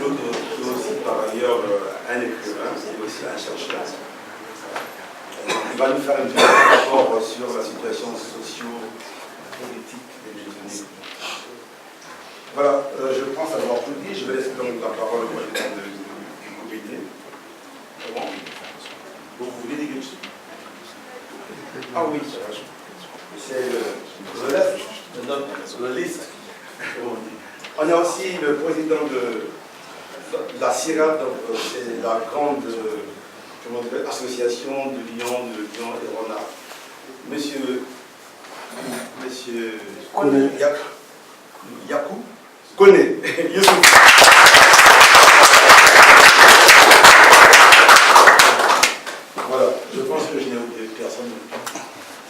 aussi par ailleurs un écrivain et aussi un chercheur. Il va nous faire un petit rapport sur la situation socio-politique des détenus. Voilà, je pense avoir tout dit. Je vais laisser donc la parole au président du comité. Comment vous voulez dire quelque chose? Ah oui, c'est le liste. On a aussi le président de la CIRAD, c'est la grande association de Lyon et Rona. Monsieur Yakou Koné, Youssouf. Voilà, je pense que je n'ai oublié personne.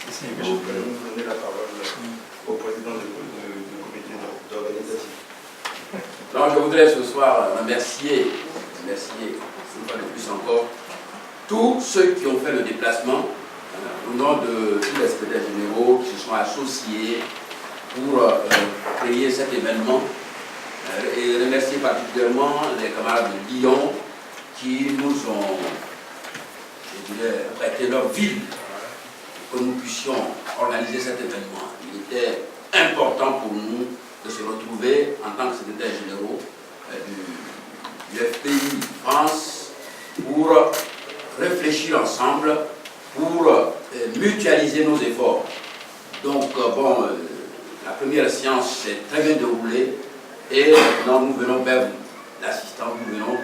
Je peux vous donner la parole au président du comité d'organisation. Donc je voudrais ce soir remercier une fois de plus encore tous ceux qui ont fait le déplacement au nom de tous les secrétaires généraux qui se sont associés pour créer cet événement et remercier particulièrement les camarades de Lyon qui nous ont, je dirais, prêté leur ville pour que nous puissions organiser cet événement. Il était important pour nous de se retrouver en tant que secrétaires généraux du FPI France pour réfléchir ensemble, pour mutualiser nos efforts. Donc, la première séance s'est très bien déroulée et maintenant nous venons vers l'assistant, nous venons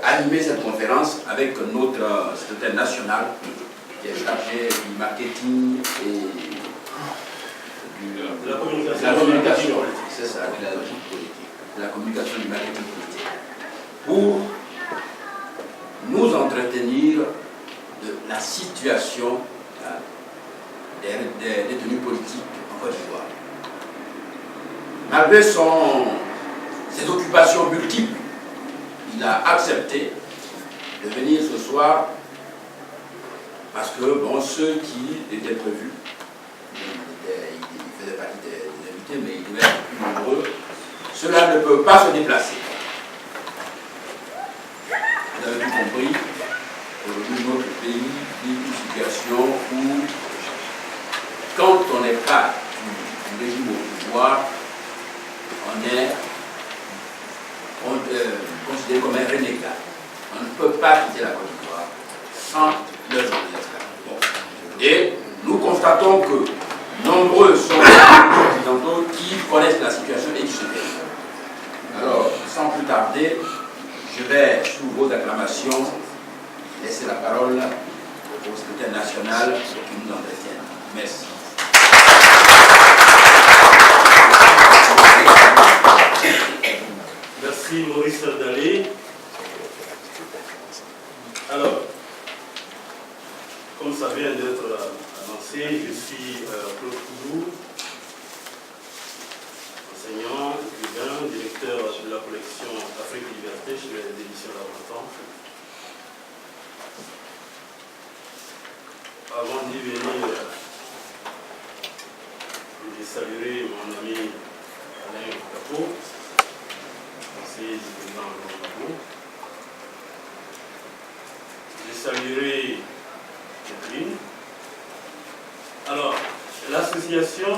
animer cette conférence avec notre secrétaire national qui est chargé du marketing et de la communication. C'est ça, de la logique politique, de la communication du marketing politique. Pour nous entretenir de la situation des détenus politiques en Côte d'Ivoire. Malgré ses occupations multiples, il a accepté de venir ce soir parce que ceux qui étaient prévus, il faisait partie des invités, mais il devait être plus nombreux, cela ne peut pas se déplacer. Vous avez tout compris, aujourd'hui notre pays vit une situation où, quand on n'est pas du régime au pouvoir, on est considéré comme un renégat. On ne peut pas quitter la Côte d'Ivoire sans le droit de l'esclavage. Et nous constatons que nombreux sont les occidentaux qui connaissent la situation et qui se plaignent. Alors, sans plus tarder, je vais, sous vos acclamations, laisser la parole au secrétaire national qui nous entretienne. Merci. Merci Maurice Dalé. Alors, comme ça vient d'être annoncé, je suis Claude Koulou, enseignant, écrivain, directeur de la collection Afrique Liberté chez les éditions L'Aventan. Avant d'y venir, je saluerai mon ami Alain Capot, conseiller du président Laurent Gbagbo. Je saluerai Catherine. Alors, l'association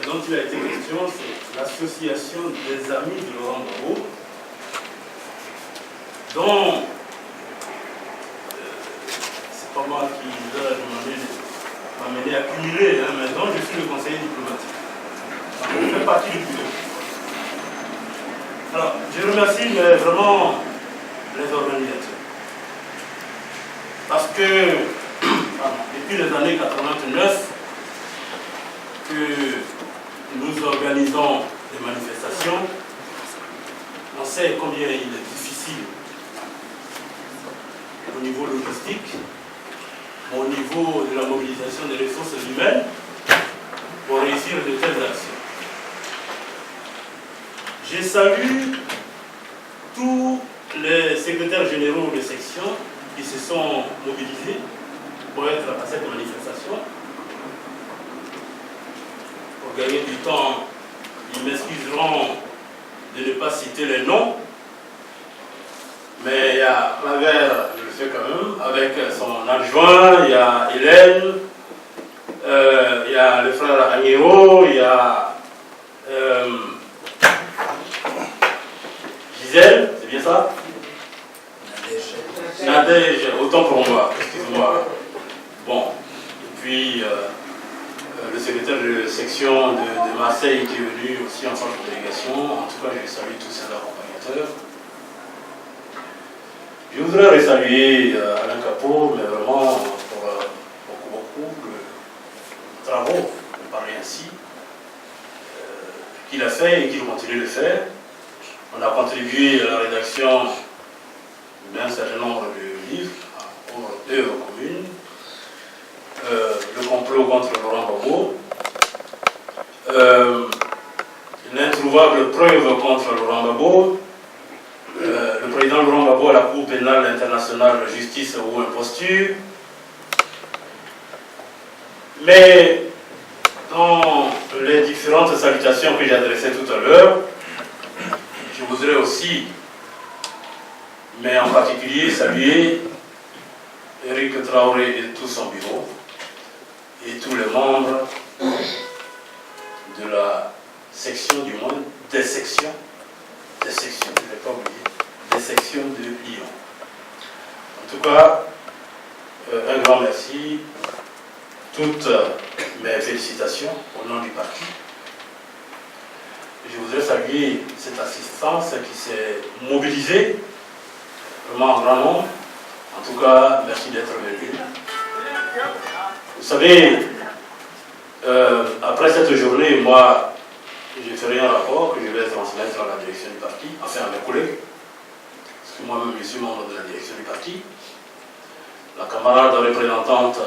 dont il a été question, c'est l'association des amis de Laurent Gbagbo, dont c'est pas moi qui dois m'amener à cumuler, mais dont je suis le conseiller diplomatique. Donc, je fais partie du bureau. Alors, je remercie vraiment les organisateurs. Parce que depuis les années 89 que nous organisons des manifestations, on sait combien il est difficile au niveau logistique, au niveau de la mobilisation des ressources humaines pour réussir de telles actions. Je salue tous les secrétaires généraux de section qui se sont mobilisés pour être à cette manifestation. Pour gagner du temps, ils m'excuseront de ne pas citer les noms, mais il y a Claver, je le fais quand même, avec son adjoint, il y a Hélène, il y a le frère Agnero, il y a Gisèle, c'est bien ça? Nadège, autant pour moi, excuse-moi. Bon, et puis le secrétaire de section de Marseille qui est venu aussi en forte délégation. En tout cas, je salue tous ces accompagnateurs. Je voudrais saluer Alain Capot, mais vraiment pour beaucoup de travaux, on parler ainsi, qu'il a fait et qu'il continue de faire. On a contribué à la rédaction d'un certain nombre de livres, pour œuvres communes. Le complot contre Laurent Gbagbo, l'introuvable preuve contre Laurent Gbagbo, le président Laurent Gbagbo à la Cour pénale internationale de justice ou imposture. Mais dans les différentes salutations que j'ai adressées tout à l'heure, je voudrais aussi, mais en particulier, saluer Éric Traoré et tout son bureau, et tous les membres de la section, du moins des sections, je ne l'ai pas oublié, des sections de Lyon. En tout cas, un grand merci, toutes mes félicitations au nom du parti. Je voudrais saluer cette assistance qui s'est mobilisée, vraiment en grand nombre. En tout cas, merci d'être venu. Vous savez, après cette journée, moi, je ferai un rapport que je vais transmettre à la direction du parti, enfin à mes collègues, parce que moi-même je suis membre de la direction du parti. La camarade représentante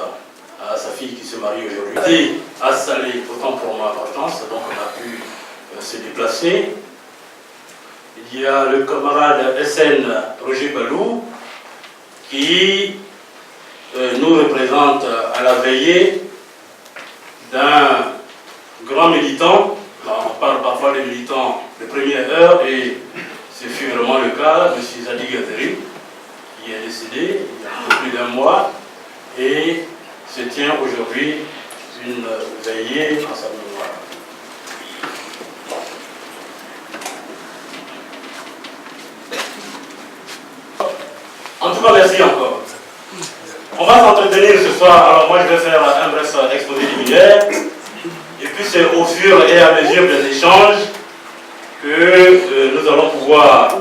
à sa fille qui se marie aujourd'hui a salé autant pour ma partance, donc on a pu se déplacer. Il y a le camarade SN Roger Balou qui nous représente à la veillée d'un grand militant. On parle parfois des militants de première heure et ce fut vraiment le cas, M. Zadig Gatteri, qui est décédé il y a un peu plus d'un mois et se tient aujourd'hui une veillée en sa mémoire. En tout cas, merci encore. On va s'entretenir ce soir. Alors moi, je vais faire un bref exposé liminaire. Et puis c'est au fur et à mesure des échanges que nous allons pouvoir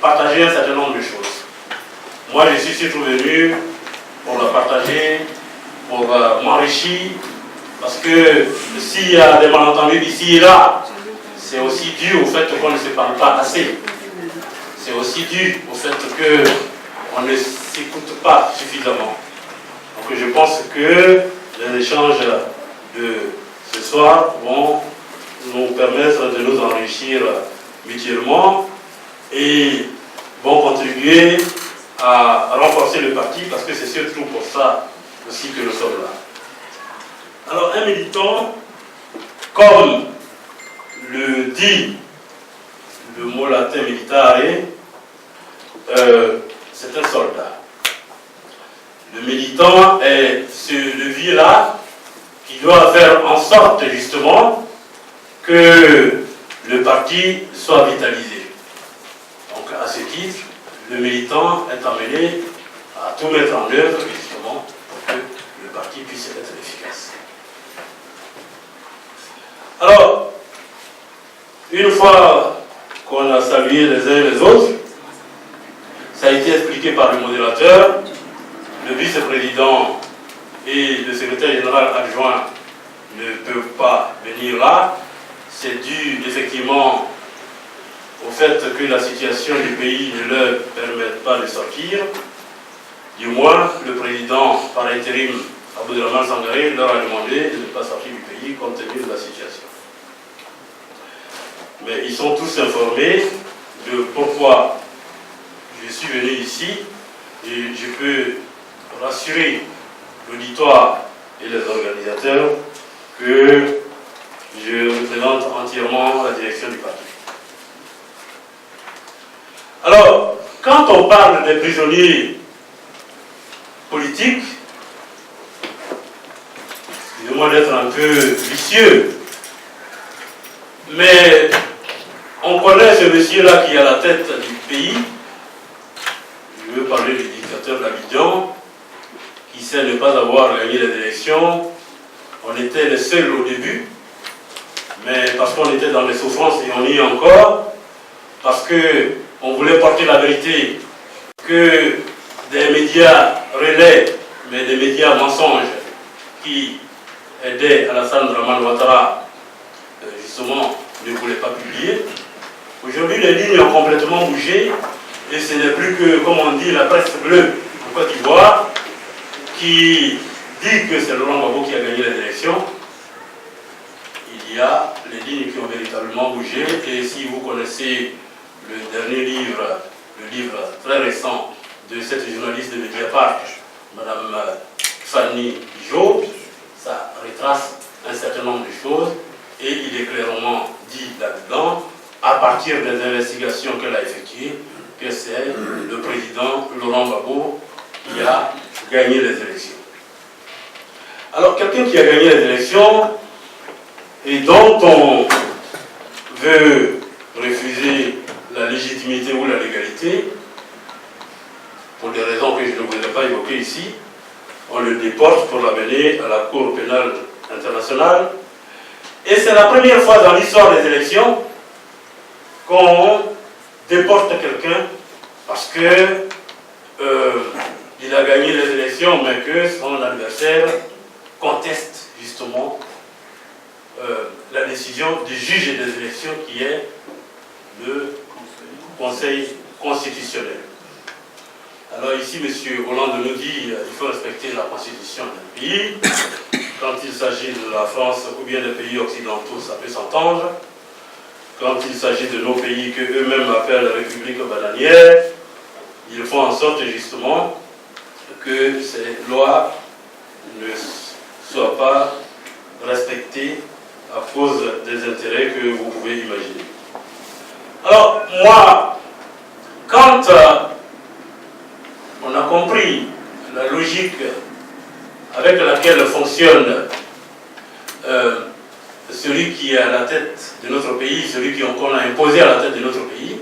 partager un certain nombre de choses. Moi, je suis surtout venu pour la partager, pour m'enrichir, parce que s'il y a des malentendus ici et là, c'est aussi dû au fait qu'on ne se parle pas assez. C'est aussi dû au fait qu'on ne s'écoute pas suffisamment. Donc je pense que les échanges de ce soir vont nous permettre de nous enrichir mutuellement et vont contribuer à renforcer le parti, parce que c'est surtout pour ça aussi que nous sommes là. Alors un militant, comme le dit le mot latin militare, c'est un soldat. Le militant est ce levier-là qui doit faire en sorte justement que le parti soit vitalisé. Donc à ce titre, le militant est amené à tout mettre en œuvre justement pour que le parti puisse être efficace. Alors, une fois qu'on a salué les uns et les autres, ça a été expliqué par le modérateur, le vice-président et le secrétaire général adjoint ne peuvent pas venir là. C'est dû effectivement au fait que la situation du pays ne leur permet pas de sortir. Du moins, le président par intérim, Abdourahmane Sangaré, leur a demandé de ne pas sortir du pays compte tenu de la situation. Mais ils sont tous informés de pourquoi je suis venu ici et je peux rassurer l'auditoire et les organisateurs que je représente entièrement la direction du parti. Alors, quand on parle des prisonniers politiques, excusez-moi d'être un peu vicieux, mais on connaît ce monsieur-là qui est à la tête du pays. Je veux parler du dictateur d'Abidjan, qui sait ne pas avoir gagné les élections. On était les seuls au début, mais parce qu'on était dans les souffrances et on y est encore, parce qu'on voulait porter la vérité, que des médias relais, mais des médias mensonges qui aidaient Alassane Dramane Ouattara, justement, ne voulaient pas publier. Aujourd'hui, les lignes ont complètement bougé et ce n'est plus que, comme on dit, la presse bleue en Côte d'Ivoire qui dit que c'est Laurent Gbagbo qui a gagné les élections. Il y a les lignes qui ont véritablement bougé et si vous connaissez le dernier livre, le livre très récent de cette journaliste de Mediapart, Madame Fanny Jo, ça retrace un certain nombre de choses et il est clairement dit là-dedans, à partir des investigations qu'elle a effectuées, que c'est le président Laurent Gbagbo qui a gagné les élections. Alors, quelqu'un qui a gagné les élections et dont on veut refuser la légitimité ou la légalité, pour des raisons que je ne voudrais pas évoquer ici, on le déporte pour l'amener à la Cour pénale internationale. Et c'est la première fois dans l'histoire des élections qu'on déporte quelqu'un parce que il a gagné les élections, mais que son adversaire conteste justement la décision du juge des élections qui est le Conseil constitutionnel. Alors ici, M. Hollande nous dit qu'il faut respecter la constitution d'un pays. Quand il s'agit de la France ou bien des pays occidentaux, ça peut s'entendre. Quand il s'agit de nos pays que eux-mêmes appellent République bananière, ils font en sorte justement que ces lois ne soient pas respectées à cause des intérêts que vous pouvez imaginer. Alors, moi, quand on a compris la logique avec laquelle fonctionne celui qui est à la tête de notre pays, celui qu'on a imposé à la tête de notre pays,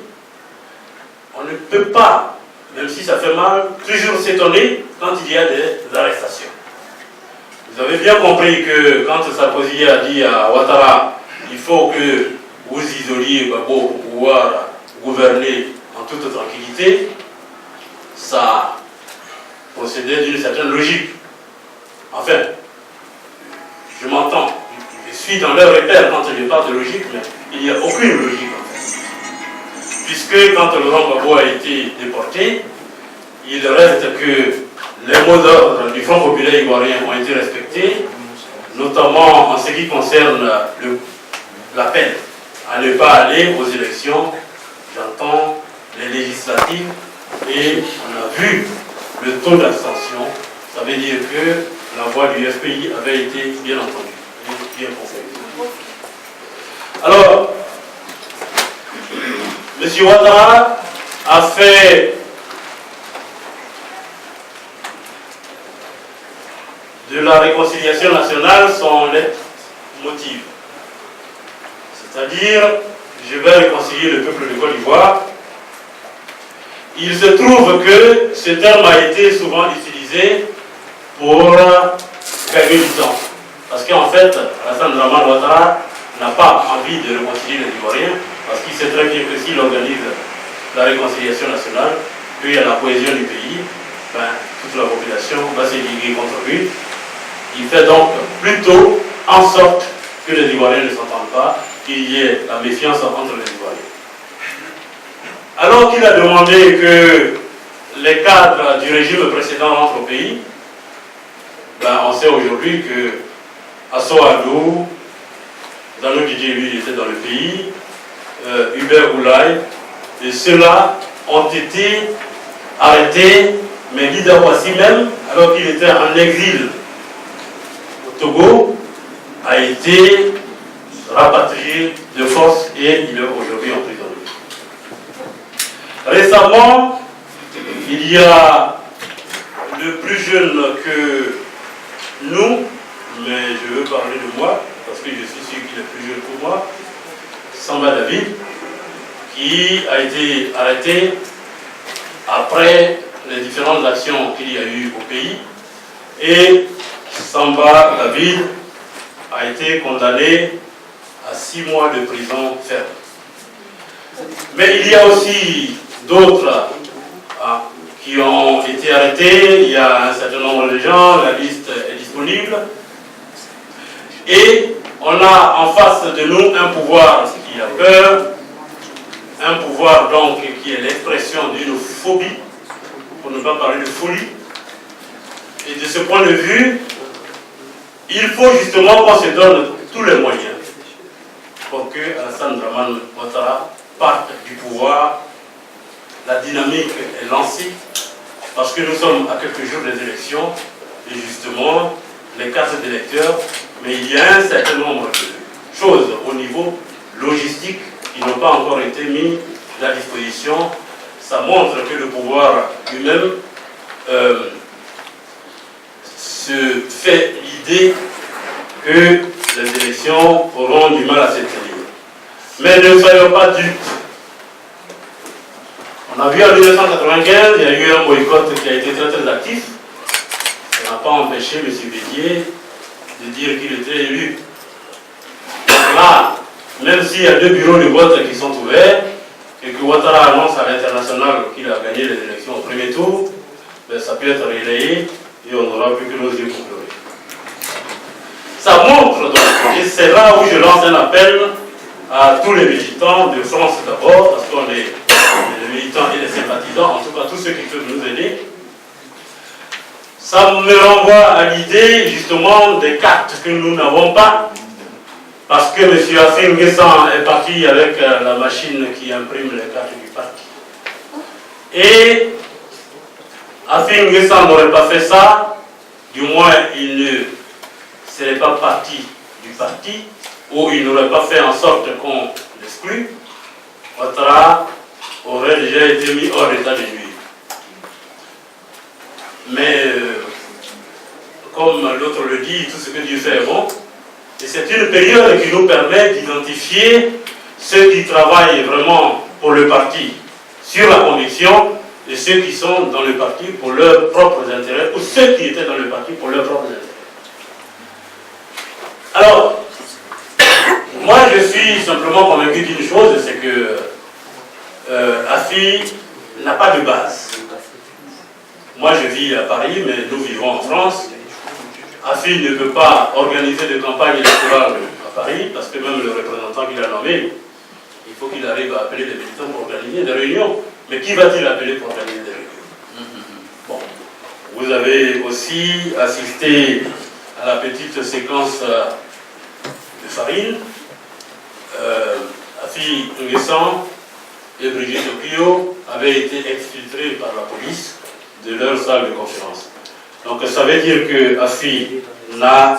on ne peut pas, même si ça fait mal, toujours s'étonner quand il y a des arrestations. Vous avez bien compris que quand Sarkozy a dit à Ouattara, il faut que vous isoliez Gbagbo pour pouvoir gouverner en toute tranquillité, ça procédait d'une certaine logique. Enfin, je m'entends, je suis dans leur repère quand je parle de logique, mais il n'y a aucune logique en fait. Puisque quand Laurent Gbagbo a été déporté, il reste que les mots d'ordre du Front populaire ivoirien ont été respectés, notamment en ce qui concerne l'appel à ne pas aller aux élections, j'entends les législatives, et on a vu le taux d'abstention, ça veut dire que la voix du FPI avait été bien entendue, bien comprise. Alors, M. Ouattara a fait de la réconciliation nationale son leitmotiv. C'est-à-dire, je vais réconcilier le peuple de Côte d'Ivoire. Il se trouve que ce terme a été souvent utilisé pour gagner du temps. Parce qu'en fait, Alassane Dramane Ouattara n'a pas envie de réconcilier les Ivoiriens, parce qu'il sait très bien que s'il organise la réconciliation nationale, qu'il y a la cohésion du pays, ben, toute la population va se liguer contre lui. Il fait donc plutôt en sorte que les Ivoiriens ne s'entendent pas, qu'il y ait la méfiance entre les Ivoiriens. Alors qu'il a demandé que les cadres du régime précédent rentrent au pays, ben on sait aujourd'hui que Asso Adou, Zano Didier, lui, il était dans le pays, Hubert Oulaye, et ceux-là ont été arrêtés, mais Lida Ouassi même, alors qu'il était en exil au Togo, a été rapatrié de force et il est aujourd'hui emprisonné. Récemment, il y a le plus jeune que nous, mais je veux parler de moi, parce que je suis sûr qu'il est plus jeune que moi, Samba David, qui a été arrêté après les différentes actions qu'il y a eu au pays. Et Samba David a été condamné à 6 mois de prison ferme. Mais il y a aussi d'autres qui ont été arrêtés. Il y a un certain nombre de gens, la liste est disponible. Et on a en face de nous un pouvoir qui a peur, un pouvoir donc qui est l'expression d'une phobie, pour ne pas parler de folie. Et de ce point de vue, il faut justement qu'on se donne tous les moyens pour que Alassane Dramane Ouattara parte du pouvoir. La dynamique est lancée parce que nous sommes à quelques jours des élections et justement les cartes d'électeurs, mais il y a un certain nombre de choses au niveau logistique qui n'ont pas encore été mises à disposition. Ça montre que le pouvoir lui-même se fait l'idée que les élections auront du mal à se tenir. Mais ne soyons pas dupes. On a vu en 1995, il y a eu un boycott qui a été très très actif. Ça n'a pas empêché M. Bédier de dire qu'il était élu. Donc là, même s'il y a 2 bureaux de vote qui sont ouverts, et que Ouattara annonce à l'international qu'il a gagné les élections au premier tour, ben ça peut être relayé et on n'aura plus que nos yeux pour pleurer. Ça montre donc, et c'est là où je lance un appel à tous les militants de France d'abord, parce qu'on est les militants et les sympathisants, en tout cas tous ceux qui peuvent nous aider. Ça me renvoie à l'idée justement des cartes que nous n'avons pas, parce que M. Afin Guessan est parti avec la machine qui imprime les cartes du parti. Et Afin Guessan n'aurait pas fait ça, du moins il ne serait pas parti du parti, ou il n'aurait pas fait en sorte qu'on l'exclue. Ouattara aurait déjà été mis hors d'état de nuire. Mais comme l'autre le dit, tout ce que Dieu fait est bon. Et c'est une période qui nous permet d'identifier ceux qui travaillent vraiment pour le parti sur la conviction et ceux qui sont dans le parti pour leurs propres intérêts ou ceux qui étaient dans le parti pour leurs propres intérêts. Alors, moi je suis simplement convaincu d'une chose, c'est que Afi n'a pas de base. Moi je vis à Paris, mais nous vivons en France. Afi ne peut pas organiser de campagne électorale à Paris, parce que même le représentant qu'il a nommé, il faut qu'il arrive à appeler les militants pour organiser des réunions. Mais qui va-t-il appeler pour organiser des réunions? Bon. Vous avez aussi assisté à la petite séquence de farine. Afi Nguessan et Brigitte Okio avaient été exfiltrés par la police de leur salle de conférence. Donc ça veut dire que Afi n'a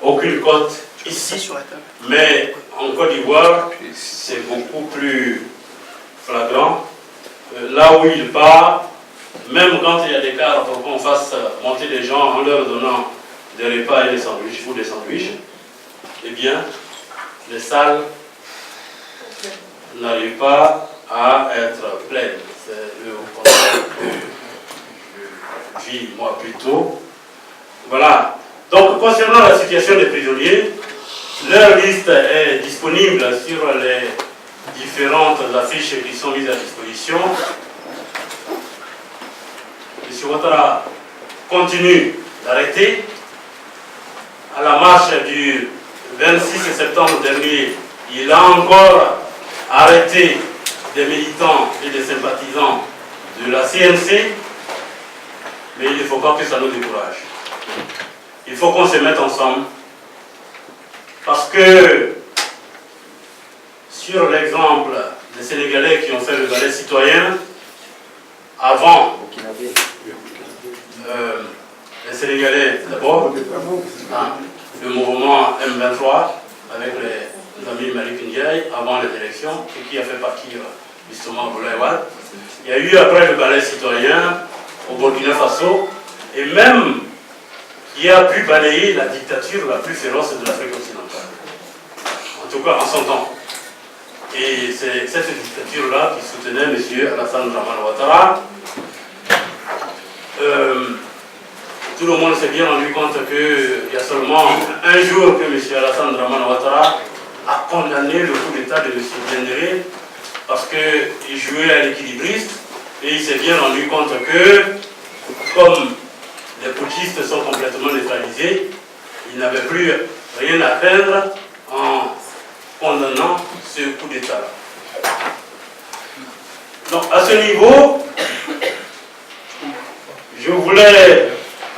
aucune cote ici, mais en Côte d'Ivoire, c'est beaucoup plus flagrant. Là où il part, même quand il y a des cas pour qu'on fasse monter des gens en leur donnant des repas et des sandwichs ou des sandwichs, eh bien, les salles n'arrivent pas à être pleines. C'est le contraire que je vis moi plutôt. Voilà. Donc, concernant la situation des prisonniers, leur liste est disponible sur les différentes affiches qui sont mises à disposition. M. Ouattara continue d'arrêter. À la marche du 26 septembre dernier, il a encore arrêté des militants et des sympathisants de la CNC, mais il ne faut pas que ça nous décourage. Il faut qu'on se mette ensemble, parce que sur l'exemple des Sénégalais qui ont fait le ballet citoyen, avant, les Sénégalais d'abord, le mouvement M23 avec les amis Malik Ndiaye avant les élections, et qui a fait partir justement Boulaye Wade, Il y a eu après le balai citoyen au Burkina Faso, et même qui a pu balayer la dictature la plus féroce de l'Afrique occidentale. En tout cas, en son temps. Et c'est cette dictature-là qui soutenait M. Alassane Dramane Ouattara. Tout le monde s'est bien rendu compte qu'il y a seulement un jour que M. Alassane Dramane Ouattara a condamné le coup d'État de M. Diendéré parce qu'il jouait à l'équilibriste et il s'est bien rendu compte que, comme les putschistes sont complètement neutralisés, il n'avait plus rien à perdre en condamnant ce coup d'État. Donc à ce niveau, je voulais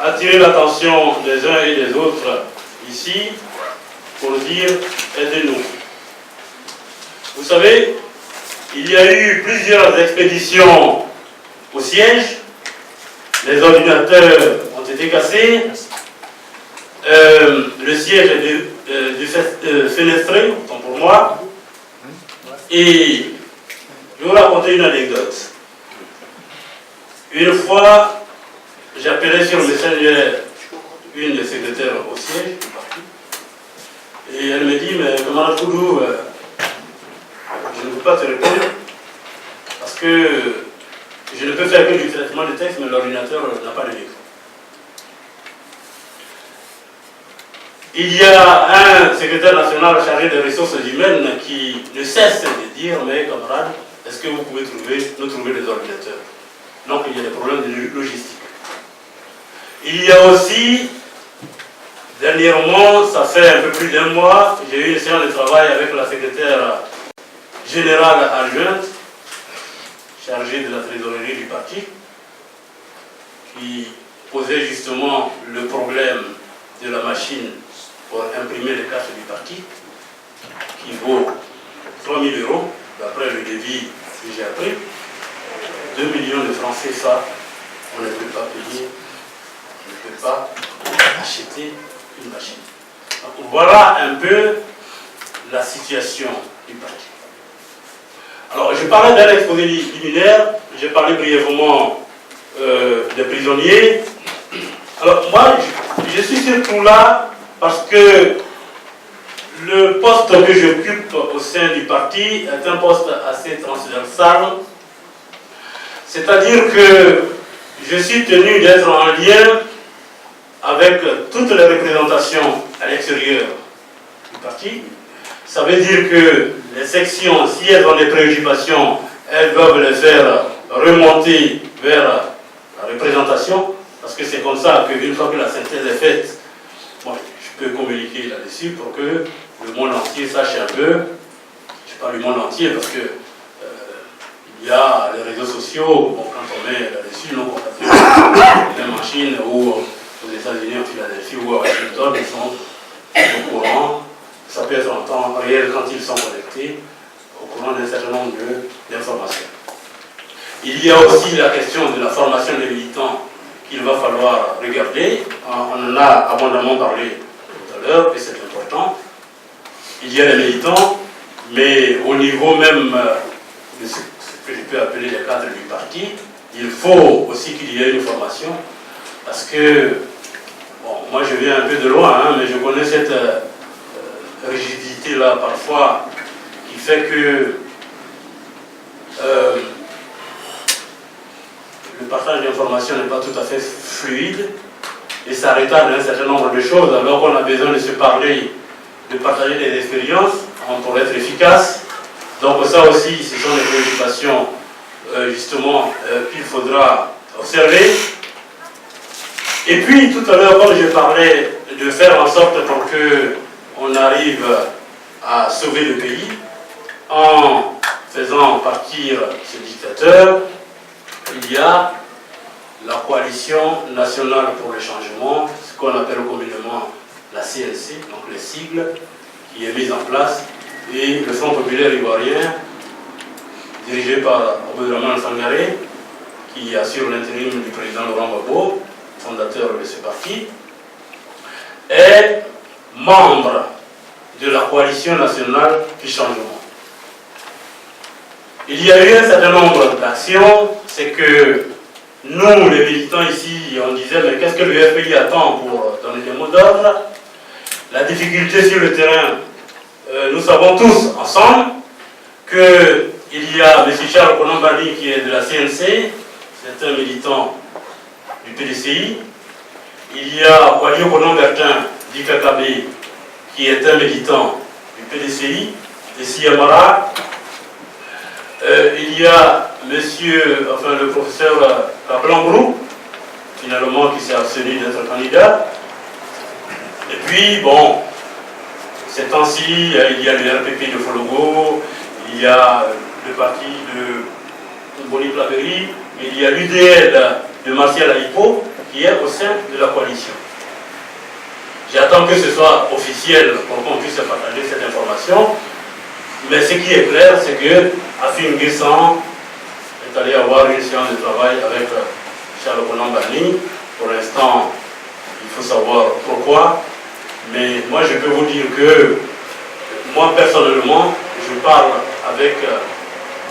attirer l'attention des uns et des autres ici pour dire aidez-nous. Vous savez, il y a eu plusieurs expéditions au siège, les ordinateurs ont été cassés, le siège est fenestré, autant pour moi, et je vais vous raconter une anecdote. Une fois, j'appelais sur Messenger une des secrétaires au siège, et elle me dit, mais camarade Koudou, je ne peux pas te répondre, parce que je ne peux faire que du traitement de texte, mais l'ordinateur n'a pas de micro. Il y a un secrétaire national chargé des ressources humaines qui ne cesse de dire, mais camarades, est-ce que vous pouvez nous trouver des ordinateurs? Donc il y a des problèmes de logistique. Il y a aussi, dernièrement, ça fait un peu plus d'un mois, j'ai eu une séance de travail avec la secrétaire générale adjointe, chargée de la trésorerie du parti, qui posait justement le problème de la machine pour imprimer les cartes du parti, qui vaut 3 000 €, d'après le devis que j'ai appris. 2 millions de francs CFA, on ne peut pas payer, on ne peut pas acheter une machine. Donc, voilà un peu la situation du parti. Alors, je parlais d'un exposé liminaire, j'ai parlé brièvement des prisonniers. Alors, moi, je suis surtout là parce que le poste que j'occupe au sein du parti est un poste assez transversal. C'est-à-dire que je suis tenu d'être en lien avec toutes les représentations à l'extérieur du parti. Ça veut dire que les sections, si elles ont des préoccupations, elles doivent les faire remonter vers la représentation, parce que c'est comme ça qu'une fois que la synthèse est faite, moi, je peux communiquer là-dessus pour que le monde entier sache un peu. Je parle du monde entier parce que il y a les réseaux sociaux, bon, quand on met là-dessus, nos compatriotes, les machines ou aux États-Unis, en Philadelphie ou à Washington, ils sont au courant. Ça peut être en temps réel quand ils sont connectés, au courant d'un certain nombre d'informations. Il y a aussi la question de la formation des militants qu'il va falloir regarder. On en a abondamment parlé tout à l'heure, et c'est important. Il y a les militants, mais au niveau même de ce que je peux appeler les cadres du parti, il faut aussi qu'il y ait une formation, parce que, bon, moi je viens un peu de loin, hein, mais je connais cette rigidité-là parfois, qui fait que le partage d'informations n'est pas tout à fait fluide, et ça retarde un certain nombre de choses, alors qu'on a besoin de se parler, de partager des expériences pour être efficace. Donc ça aussi, ce sont des préoccupations justement qu'il faudra observer. Et puis tout à l'heure, quand je parlais de faire en sorte pour qu'on arrive à sauver le pays en faisant partir ce dictateur, il y a la coalition nationale pour le changement, ce qu'on appelle communément la CNC, donc les sigles, qui est mise en place, et le Front populaire ivoirien, dirigé par Aboudraman Sangaré, qui assure l'intérim du président Laurent Gbagbo, fondateur de ce parti, est membre de la coalition nationale du changement. il y a eu un certain nombre d'actions. C'est que nous, les militants ici, on disait, mais qu'est-ce que le FPI attend pour donner des mots d'ordre? La difficulté sur le terrain, nous savons tous ensemble qu'il y a M. Charles Konombani qui est de la CNC, c'est un militant du PDCI. Il y a Walio Konombertin d'IKKB qui est un militant du PDCI, de Siyamara. Il y a le professeur Kaplangrou, finalement qui s'est abstenu d'être candidat. Et puis, bon, ces temps-ci, il y a le RPP de Fologo, il y a le parti de Boni Claverie, il y a l'UDL de Martial Aipo qui est au sein de la coalition. J'attends que ce soit officiel pour qu'on puisse partager cette information. Mais ce qui est clair, c'est que Afin Guessan est allé avoir une séance de travail avec Charles Konombani. Pour l'instant, il faut savoir pourquoi. Mais moi, je peux vous dire que moi, personnellement, je parle avec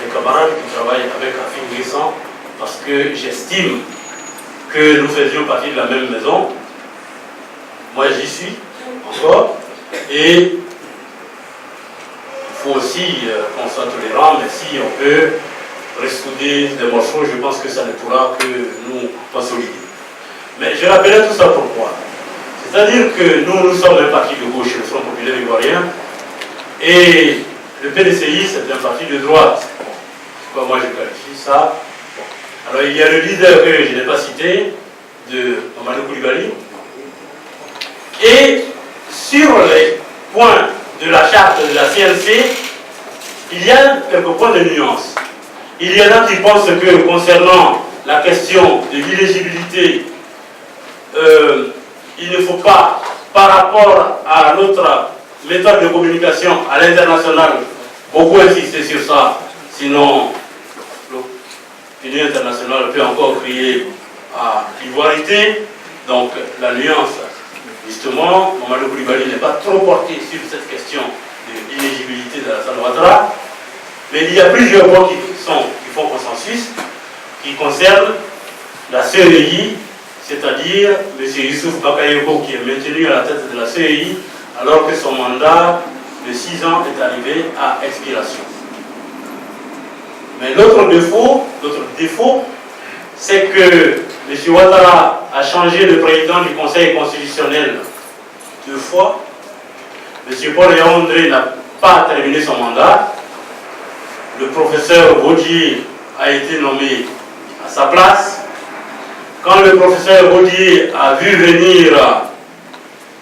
des camarades qui travaillent avec Afin Guessan parce que j'estime que nous faisions partie de la même maison. Moi, j'y suis encore. Et il faut aussi qu'on soit tolérant, mais si on peut ressouder des morceaux, je pense que ça ne pourra que nous consolider. Mais je rappelais tout ça pourquoi. C'est-à-dire que nous sommes un parti de gauche, le Front populaire ivoirien, et le PDCI, c'est un parti de droite. Bon, c'est quoi moi je qualifie ça? Bon. Alors il y a le leader que je n'ai pas cité, de Mamadou Koulibaly, et sur les points de la charte de la CNC, il y a quelques points de nuance. Il y en a qui pensent que concernant la question de l'illégibilité, il ne faut pas, par rapport à notre méthode de communication à l'international, beaucoup insister sur ça, sinon l'opinion internationale peut encore crier à l'ivoirité. Donc la nuance, justement, Mamadou Koulibaly n'est pas trop porté sur cette question de l'éligibilité de Alassane Ouattara, mais il y a plusieurs points qui font consensus, qui concernent la CEI, c'est-à-dire M. Youssouf Bakayoko qui est maintenu à la tête de la CEI alors que son mandat de 6 ans est arrivé à expiration. Mais l'autre défaut, c'est que M. Ouattara a changé le président du Conseil constitutionnel 2 fois. M. Paul-Léon André n'a pas terminé son mandat. Le professeur Baudier a été nommé à sa place. Quand le professeur Baudier a vu venir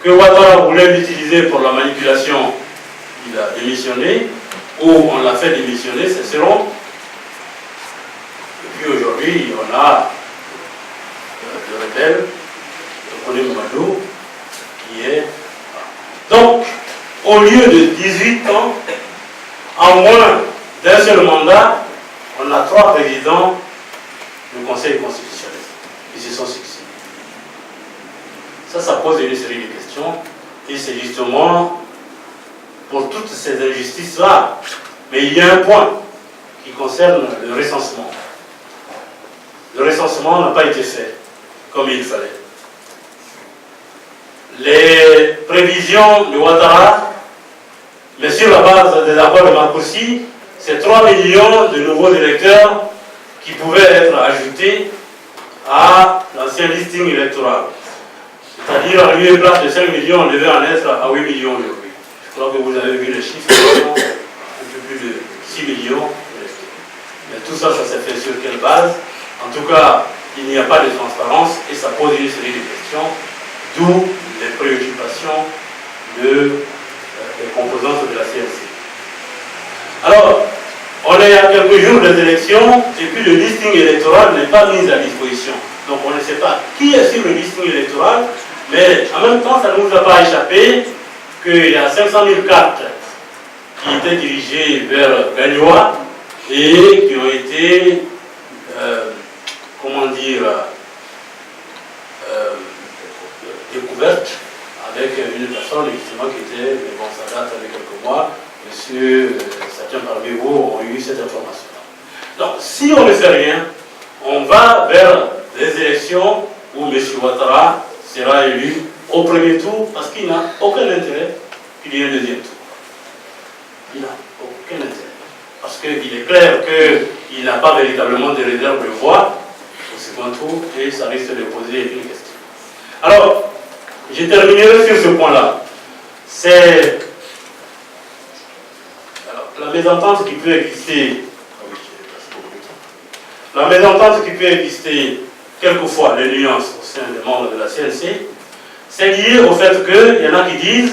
que Ouattara voulait l'utiliser pour la manipulation, il a démissionné, ou on l'a fait démissionner, c'est selon. Et puis aujourd'hui, on a le rebelle, le Kone Mamadou, qui est... Donc, au lieu de 18 ans, en moins d'un seul mandat, on a 3 présidents du Conseil constitutionnel qui se sont succédés. Ça pose une série de questions, et c'est justement pour toutes ces injustices-là. Mais il y a un point qui concerne le recensement. Le recensement n'a pas été fait comme il fallait. Les prévisions de Ouattara, mais sur la base des accords de Marcoussi, c'est 3 millions de nouveaux électeurs qui pouvaient être ajoutés à l'ancien listing électoral. C'est-à-dire, à lieu et place de 5 millions, on devait en être à 8 millions aujourd'hui. Je crois que vous avez vu les chiffres, un peu plus de 6 millions. Mais tout ça, ça s'est fait sur quelle base? En tout cas, il n'y a pas de transparence et ça pose une série de questions, d'où les préoccupations des composantes de la CNC. Alors, on est à quelques jours des élections et puis le listing électoral n'est pas mis à disposition. Donc on ne sait pas qui est sur le listing électoral, mais en même temps, ça ne nous a pas échappé qu'il y a 500 000 cartes qui étaient dirigées vers Gagnoa et qui ont été, découvertes avec une personne effectivement qui était, bon ça date avec quelques mois, certains parmi vous ont eu cette information. Donc, si on ne fait rien, on va vers des élections où M. Ouattara sera élu au premier tour parce qu'il n'a aucun intérêt qu'il y ait un deuxième tour. Il n'a aucun intérêt. Parce qu'il est clair qu'il n'a pas véritablement de réserve de voix au second tour et ça risque de poser une question. Alors, je terminerai sur ce point-là. C'est la mésentente qui peut exister. La mésentente qui peut exister quelquefois, les nuances au sein des membres de la CNC, c'est lié au fait qu'il y en a qui disent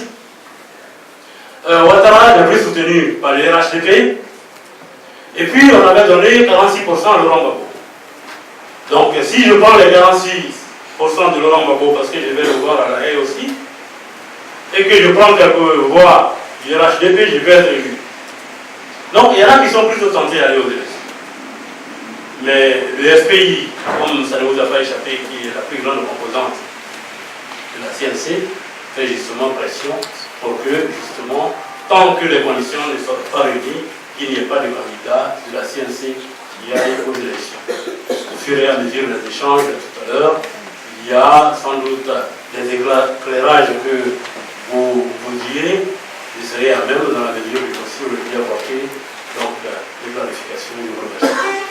Ouattara n'est plus soutenu par le RHDP, et puis on avait donné 46% à Laurent Gbagbo. Donc si je prends les 46% de Laurent Gbagbo, parce que je vais le voir à la haie aussi, et que je prends quelques voix du RHDP, je vais être élu. Donc il y en a qui sont plutôt tentés d'aller aux élections. Mais le SPI, comme ça ne vous a pas échappé, qui est la plus grande composante de la CNC, fait justement pression pour que, justement, tant que les conditions ne soient pas réunies, qu'il n'y ait pas de candidat de la CNC qui aille aux élections. Au fur et à mesure des échanges tout à l'heure, il y a sans doute des éclairages que vous direz, je serai à même dans la mesure du possible de apporter donc les clarifications. Je vous remercie.